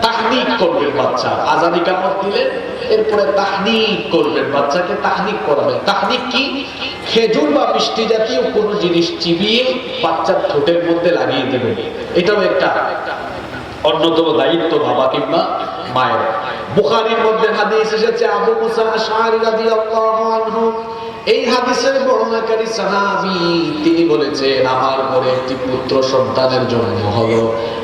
তাহনিক করবেন বাচ্চা, আজানি কামড় দিলেন এরপরে তাহনিক করবেন, বাচ্চাকে তাহনিক করাবেন। তাহনিক কি? খেজুর বা মিষ্টি জাতীয় কোন জিনিস চিবিয়ে বাচ্চার ঠোঁটের মধ্যে লাগিয়ে দেবেন। এটাও একটা অন্যতম দায়িত্ব বাবা কিংবা মায়ের। বুখারীর মধ্যে হাদিস এসেছে, আবু মুসা আশআরী রাদিয়াল্লাহু আনহু এই হাদিসের বর্ণনাকারী সাহাবী, তিনি বলেছেন আমার ঘরে একটি পুত্র সন্তানের জন্ম হলো,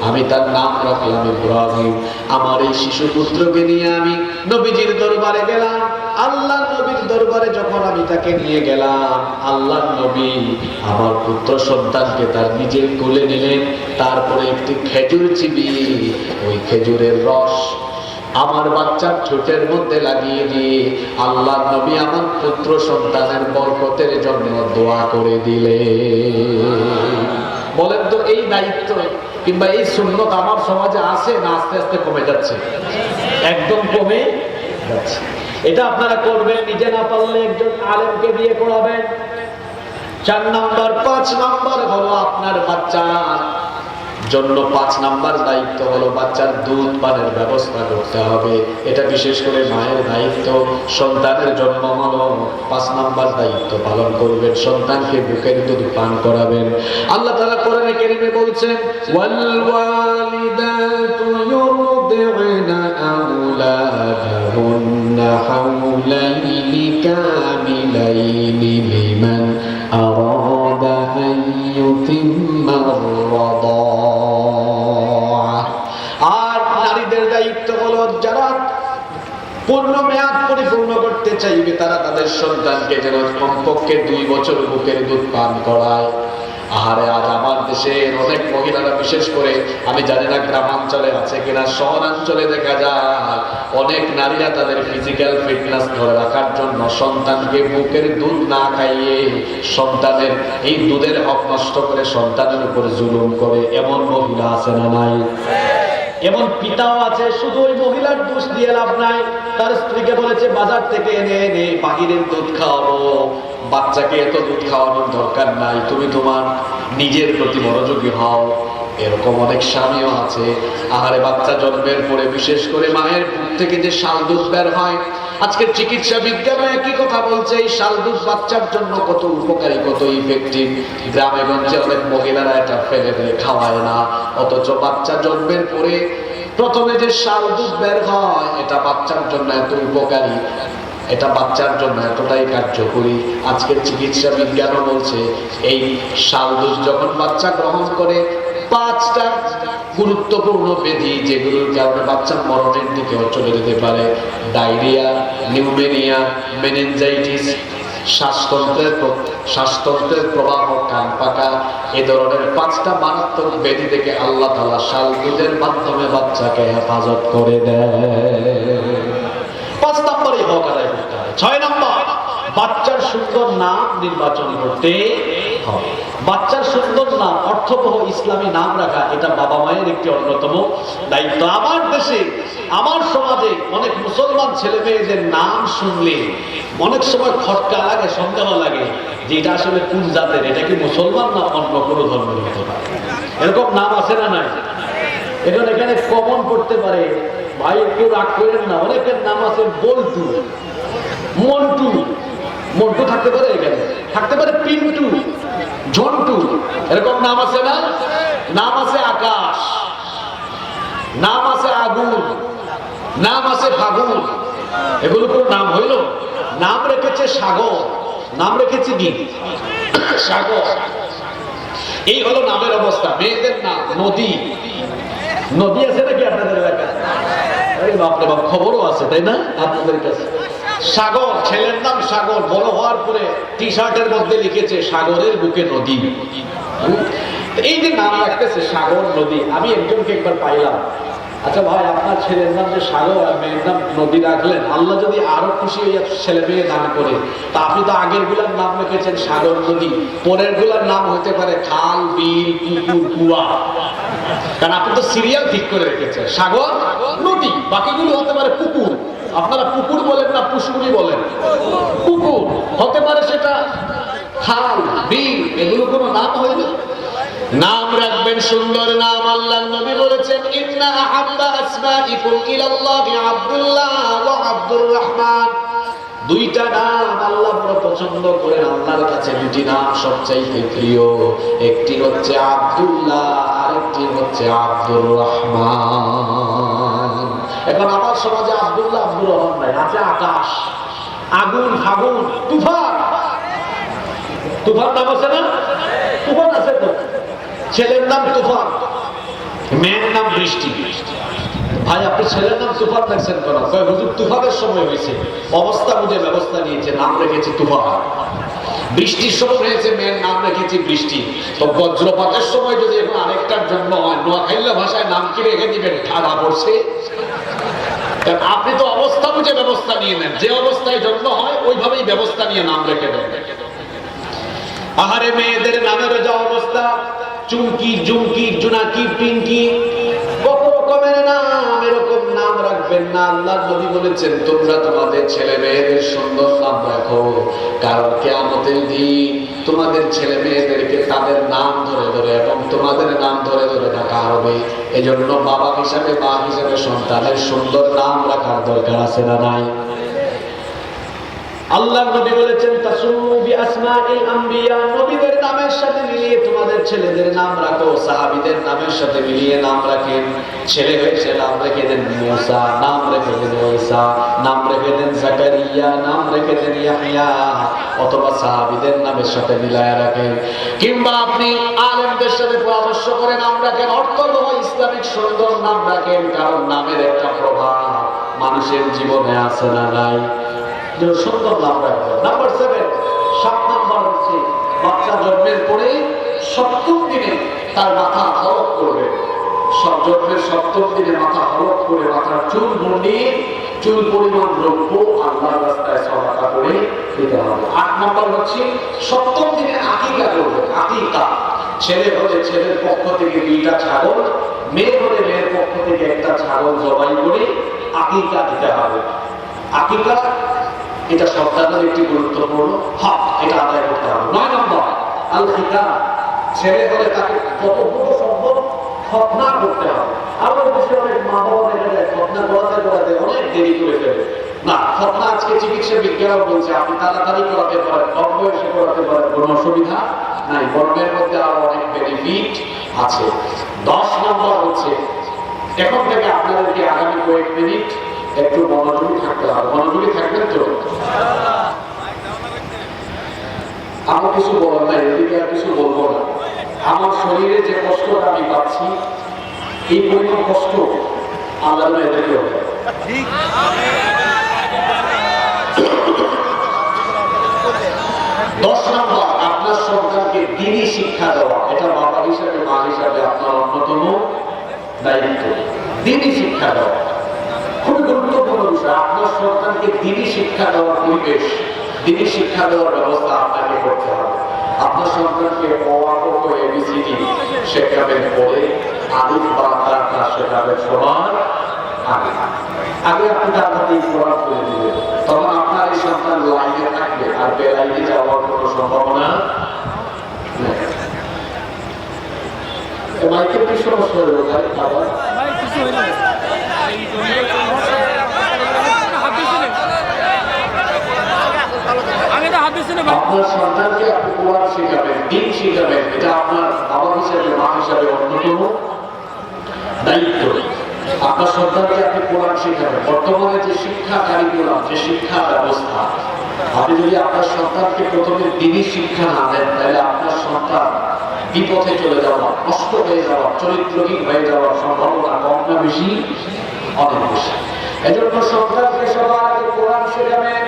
আমি তার নাম রাখলাম ইব্রাহিম। আমার এই শিশু পুত্রকে নিয়ে আমি নবীজির দরবারে গেলাম। আল্লাহর নবীর দরবারে যখন আমি তাকে নিয়ে গেলাম, আল্লাহর নবী আমার পুত্র সন্তানকে তার নিজের কোলে নিলেন। তারপরে একটি খেজুর চিবিয়ে ওই খেজুরের রস আমার বাচ্চার ঠোঁটের মধ্যে লাগিয়ে দিয়ে আল্লাহর নবী আমার পুত্র সন্তানের বরকতের জন্য দোয়া করে দিলেন। বলেন তো এই দায়িত্ব কিংবা এই সুন্নত আমার সমাজে আছে না আস্তে আস্তে কমে যাচ্ছে? একদম কমে যাচ্ছে। এটা আপনারা করবেন, নিজে না পারলে একজন আলেমকে দিয়ে করাবেন। 4 নাম্বার। 5 নাম্বার হলো আপনার বাচ্চার জন্য 5 নাম্বার দায়িত্ব হলো বাচ্চার দুধ পানের ব্যবস্থা করতে হবে। এটা বিশেষ করে মায়ের দায়িত্ব। সন্তানের জন্ম হলো 5 নাম্বার দায়িত্ব পালন করবেন, সন্তানকে বুকের দুধ পান করাবেন। আল্লাহ তাআলা কোরআনে কারীমে বলছেন, ওয়াল ওয়ালিদাতু ইউরদি'না আওলাদাহুন্না হাওলাইনি কামিলাইনি লিমান আরাদা আন ইউতিম্মা আর-রাদা। আর নারীদের দায়িত্ব হলো যারা পূর্ণ মেয়াদ পরিপূর্ণ করতে চাইবে তারা তাদের সন্তানকে যেন কমপক্ষে 2 বছর বুকের দুধ পান করায়। আহারে, আজ আমার দেশের অনেক মহিলারা, বিশেষ করে আমি জানি না গ্রামাঞ্চলে আছে কিনা, শহরাঞ্চলে দেখা যায় অনেক নারীরা তাদের ফিজিক্যাল ফিটনেস ধরে রাখার জন্য সন্তানকে বুকের দুধ না খাইয়ে সন্তানের এই দুধের হক নষ্ট করে সন্তানের উপর জুলুম করে। এমন মহিলা আছে না নাই? এমন পিতাও আছে। শুধু ওই মহিলার দোষ দিয়ে লাভ নাই, তার স্ত্রীকে বলেছে বাজার থেকে এনে এনে বাহিরের দুধ খাওয়াবো, বাচ্চাকে এত দুধ খাওয়ানোর দরকার নাই, তুমি তোমার নিজের প্রতি মনোযোগী হও। এরকম অনেক স্বামীও আছে। আহারে, বাচ্চা জন্মের পরে বিশেষ করে মায়ের বুক থেকে যে শাল দুধ বের হয়, আজকে চিকিৎসা বিজ্ঞান একই কথা বলছে, এই শাল দুধ বাচ্চার জন্য কত উপকারী, কত ইফেক্টিভ। গ্রামে গঞ্জে অনেক মহিলারা এটা ফেলে দিয়ে খাওয়ায় না, অথচ বাচ্চা জন্মের পরে প্রথমে যে শাল দুধ বের হয় এটা বাচ্চার জন্য এত উপকারী, এটা বাচ্চার জন্য এতটাই কার্যকরী। আজকের চিকিৎসা বিজ্ঞানও বলছে এই শাল দুধ যখন বাচ্চা গ্রহণ করে 5টা গুরুত্বপূর্ণ ব্যাধি যেগুলোর কারণে বাচ্চা মরণের দিকেও চলে যেতে পারে, ডায়রিয়া, নিউমোনিয়া, মেনিনজাইটিস, শ্বাসতন্ত্রের প্রবাহ, কান পাকা, এ ধরনের 5টা মারাত্মক ব্যাধি থেকে আল্লাহ তাআলা শাল দুধের মাধ্যমে বাচ্চাকে হেফাজত করে দেয়। 5 নম্বরই হক আদায় করতে হবে। 6 নম্বর, বাচ্চার সুন্দর নাম নির্বাচন করতে হবে। বাচ্চার সুন্দর নাম, অর্থবহ ইসলামী নাম রাখা, এটা বাবা মায়ের একটি অন্যতম দায়িত্ব। আমার দেশে, আমার সমাজে অনেক মুসলমান ছেলে মেয়েদের নাম শুনলে অনেক সময় খটকা লাগে, সন্দেহ লাগে যে এটা আসলে কোন জাতের, এটা কি মুসলমান না অন্য কোনো ধর্মের হতে পারে। এরকম নাম আছে না নাই? এখন এখানে কমন করতে পারে, ভাই কেউ রাগ করেন না, অনেকের নাম আছে বল্টু, মন্টু। মন্টু থাকতে পারে, এখানে থাকতে পারে পিন্টু, ঝন্টু, এরকম নাম আছে না? নাম আছে আকাশ, নাম আছে আগুন, নাম আছে ফাগুন। এগুলো কোনো নাম হইল? নাম রেখেছে সাগর, নাম রেখেছে কি সাগর। এই হলো নামের অবস্থা। মেয়েদের নাম নদী। নদী আছে নাকি আপনাদের এলাকায়? আরে বাপরে বাপ, খবরও আছে তাই না আপনাদের কাছে? সাগর, ছেলের নাম সাগর, বড় হওয়ার পরে টি শার্টের মধ্যে লিখেছে সাগরের বুকে নদী। এই যে নাম রাখতেছে সাগর, নদী। আমি একজনকে একবার পাইলাম, আচ্ছা ভাই আপনার ছেলের নাম যে সাগর আর মেয়ের নাম নদী রাখলেন, আল্লাহ যদি আরো খুশি হয়ে ছেলে মেয়ে দান করে, তা আপনি তো আগের গুলার নাম রেখেছেন সাগর, নদী, পরের গুলার নাম হতে পারে খাল, বিল, পুকুর, কুয়া, কারণ আপনি তো সিরিয়াল ঠিক করে রেখেছেন সাগর, নদী, বাকিগুলো হতে পারে পুকুর। আপনারা পুকুর বলেন না পুষ্কুরি বলেন? পুকুর হতে পারে, সেটা খাল, বিল, এগুলো কোনো নাম হইল? নাম রাখবেন সুন্দর নাম। আল্লাহর নবী বলেছেন ইন্না আহাব্বা আসমাইকুম ইলাল্লাহি আব্দুল্লাহ ওয়া আব্দুর রহমান। দুইটা নাম আল্লাহ বড় পছন্দ করেন, আল্লাহর কাছে দুটি নাম সবচেয়ে প্রিয়। একটি হচ্ছে আব্দুল্লাহ, আরেকটি হচ্ছে আব্দুর রহমান। এখন আমার সমাজে আব্দুল্লাহ আব্দুর রহমান নাই, আছে আকাশ, আগুন, ফাগুন, তুফান। তুফান নাম আছে না? তুফান আছে তো। ছেলের নাম তুফান, মেয়ের নাম বৃষ্টি। ভাই আপনি ছেলের নাম তুফান রাখছেন কেন? হুজুর তুফানের সময় হয়েছে, অবস্থা বুঝে ব্যবস্থা নিয়েছে, নাম রেখেছে তুফান। বৃষ্টির সময় হয়েছে, মেয়ের নাম রেখেছি বৃষ্টি। তো বজ্রপাতের সময় যদি এখন আরেকটার জন্ম হয়, নোয়াখাইল্লা ভাষায় নাম কি রেখে দিবেন? ঠাড়া পড়ছে। আপনি তো অবস্থা বুঝে ব্যবস্থা নিয়ে নেন, যে অবস্থায় জন্ম হয় ওইভাবেই ব্যবস্থা নিয়ে নাম রেখে দেন। আহারে মেয়েদের নামের যা অবস্থা, চুমকি, জুমকি, জুনাকি, পিঙ্কি, কত রকমের নাম। এরকম নাম রাখবেন না। আল্লাহর নবী বলেছেন তোমরা তোমাদের ছেলে মেয়েদের সুন্দর নাম রাখো, কারণ কিয়ামতের দিন তোমাদের ছেলে মেয়েদেরকে তাদের নাম ধরে ধরে এবং তোমাদের নাম ধরে ধরে ডাকা হবে। এজন্য বাবা হিসাবে, মা হিসাবে সন্তানের সুন্দর নাম রাখার দরকার আছে না নাই? আল্লাহর নবী বলেছেন তাসুমু বিআসমাইল আম্বিয়া, নবীদের নামের সাথে মিলিয়ে তোমাদের ছেলেদের নাম রাখো, সাহাবীদের নামের সাথে মিলিয়ে নাম রাখেন। ছেলে হয়েছে নাম রেখে দেন মুসা, নাম রেখে দেন ঈসা, নাম রেখে দেন জাকারিয়া, নাম রেখে দেন ইয়াহইয়া, অথবা সাহাবীদের নামের সাথে মিলায়া রাখেন। কিংবা আপনি আলেমদের সাথে পরামর্শ করে নাম রাখেন, অর্থবহ ইসলামিক সুন্দর নাম রাখেন, কারণ নামের একটা প্রভাব মানুষের জীবনে আছে না নাই? সুন্দর নাম রাখবেন। নাম্বার 7, 7 নাম্বার হচ্ছে বাচ্চা জন্মের পরে 7ম দিনে তার মাথা হলক করবে। সব জন্মের 7ম দিনে মাথা হলক করে মাথার চুল মুন্ডি, চুল পরিমাণ দ্রব্য আল্লাহর রাস্তায় সদকা করে দিতে হবে। 8 নাম্বার হচ্ছে 7ম দিনে আকিকা করবে। আকিকা, ছেলে হলে ছেলের পক্ষ থেকে 2টা ছাগল, মেয়ে হলে মেয়ের পক্ষ থেকে 1টা ছাগল জবাই করে আকিকা দিতে হবে। আকিকা এটা সন্তানের একটি গুরুত্বপূর্ণ হক, এটা আদায় করতে হবে। 9 নম্বর আল খিতান, ছেলে হলে তাকে কতগুলো সম্ভব খতনা করতে হবে। আবার দেশে অনেক মা বাবা দেখা যায় খতনা করাতে করাতে অনেক দেরি করে ফেলে। না, খতনা আজকে চিকিৎসা বিজ্ঞান বলছে আপনি তাড়াতাড়ি করাতে পারেন, কম বয়সে করাতে পারেন, কোনো অসুবিধা নাই। গর্বের মধ্যে আরো অনেক বেনিফিট আছে। 10 নম্বর হচ্ছে এখন থেকে আপনাদেরকে আগামী কয়েক মিনিট একটু মনোযোগী থাকতে হবে। মনোযোগী থাকবেন তো? আমার কিছু বলার নাই, এদিকে আর কিছু বলবো না। আমার শরীরে যে কষ্টটা আমি পাচ্ছি, এই পরিমাণ কষ্ট আল্লাহ এদেরকে হবে। 10 নম্বর আপনার সন্তানকে দ্বীনি শিক্ষা দেওয়া, এটা বাবা হিসাবে, মা হিসাবে আপনার অন্যতম দায়িত্ব। দ্বীনি শিক্ষা দেওয়া খুবই গুরুত্বপূর্ণ বিষয়। আপনার সন্তানকে দ্বীনি শিক্ষা দেওয়ার পরিবেশ, দ্বীনি শিক্ষা দেওয়ার ব্যবস্থা আপনাকে করতে হবে। আপনার সন্তানকে অ আ ক খ এবিসিডি শেখাবেন পরে, আলিফ বা তা শেখাবেন সবার আগে। আগে আপনি তার হাতে কোরআন করে দিবেন, তখন আপনার এই সন্তান লাইনে থাকবে, আর বেলাইনে যাওয়ার কোনো সম্ভাবনা নেই। মাইকের কি সমস্যা হলো ভাই? আবার আপনার সন্তানকে আপনি কোরআন শেখাবেন, দ্বীন শেখাবেন, এটা আপনার বাবা হিসাবে, মা হিসাবে অন্যতম দায়িত্ব। আপনার সন্তানকে আপনি কোরআন শেখাবেন। বর্তমানে যে শিক্ষা কারিকুলাম, যে শিক্ষা ব্যবস্থা, আপনি যদি আপনার সন্তানকে প্রথমে দ্বীনি শিক্ষা না দেন, তাহলে আপনার সন্তান বিপথে চলে যাওয়া, নষ্ট হয়ে যাওয়া, চরিত্রহীন হয়ে যাওয়ার সম্ভাবনা কম না বেশি? অনেক বেশি। এজন্য সন্তানকে সবার আগে কোরআন শেখাবেন।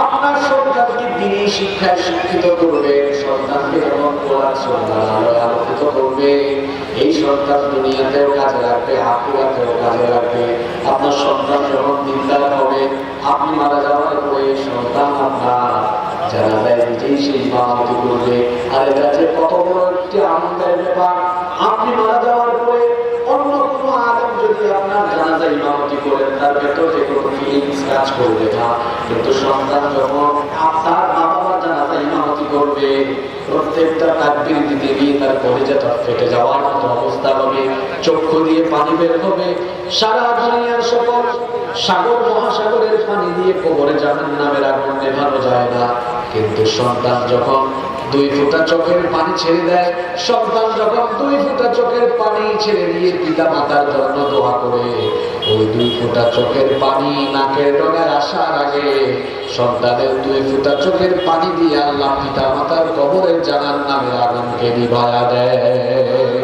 আপনার সন্তানকে দ্বীনি শিক্ষায় শিক্ষিত করবে, সন্তানকে যখন কোরআন সুন্নাহর আলোয় আলোকিত করবে, এই সন্তান দুনিয়াতেও কাজে লাগবে, আখিরাতেও কাজে লাগবে। আপনার সন্তান যখন দিনদার হবে, আপনি মারা যাওয়ার পরে সন্তান আপনার জানাজায় নিজেই সেই ইমামতি করবে। আর এটা যে কত বড় একটি আনন্দের ব্যাপার, আপনি মারা যাওয়ার পরে অন্য কোনো আলেম যদি আপনার জানাজায় ইমামতি করেন, তার ভেতরে কোনো ফিলিংস কাজ করবে না। কিন্তু সন্তান যখন আপনার মা বাবার জানাজায় ইমামতি করবে, প্রত্যেকটা তাকবীর দিতে গিয়ে তার কলিজাটা ফেটে যাওয়ার মতো অবস্থা হবে, চক্ষু দিয়ে পানি বের হবে। সারা দুনিয়ার সকল সাগর মহাসাগরের পানি দিয়ে কবরে জাহান্নামের আগুন নেভানো যায় না, কিন্তু সন্তান যখন 2 ফোঁটা চোখের পানি ছেড়ে দেয়, সন্তান যখন 2 ফোঁটা চোখের পানি ছেড়ে দিয়ে পিতা মাতার জন্য দোয়া করে, ওই 2 ফোঁটা চোখের পানি নাকের ডগায় আসার আগে সন্তানের 2 ফোঁটা চোখের পানি দিয়ে আল্লাহ পিতা মাতার কবরের জাহান্নামের আগুনকে নিভায়া দেয়।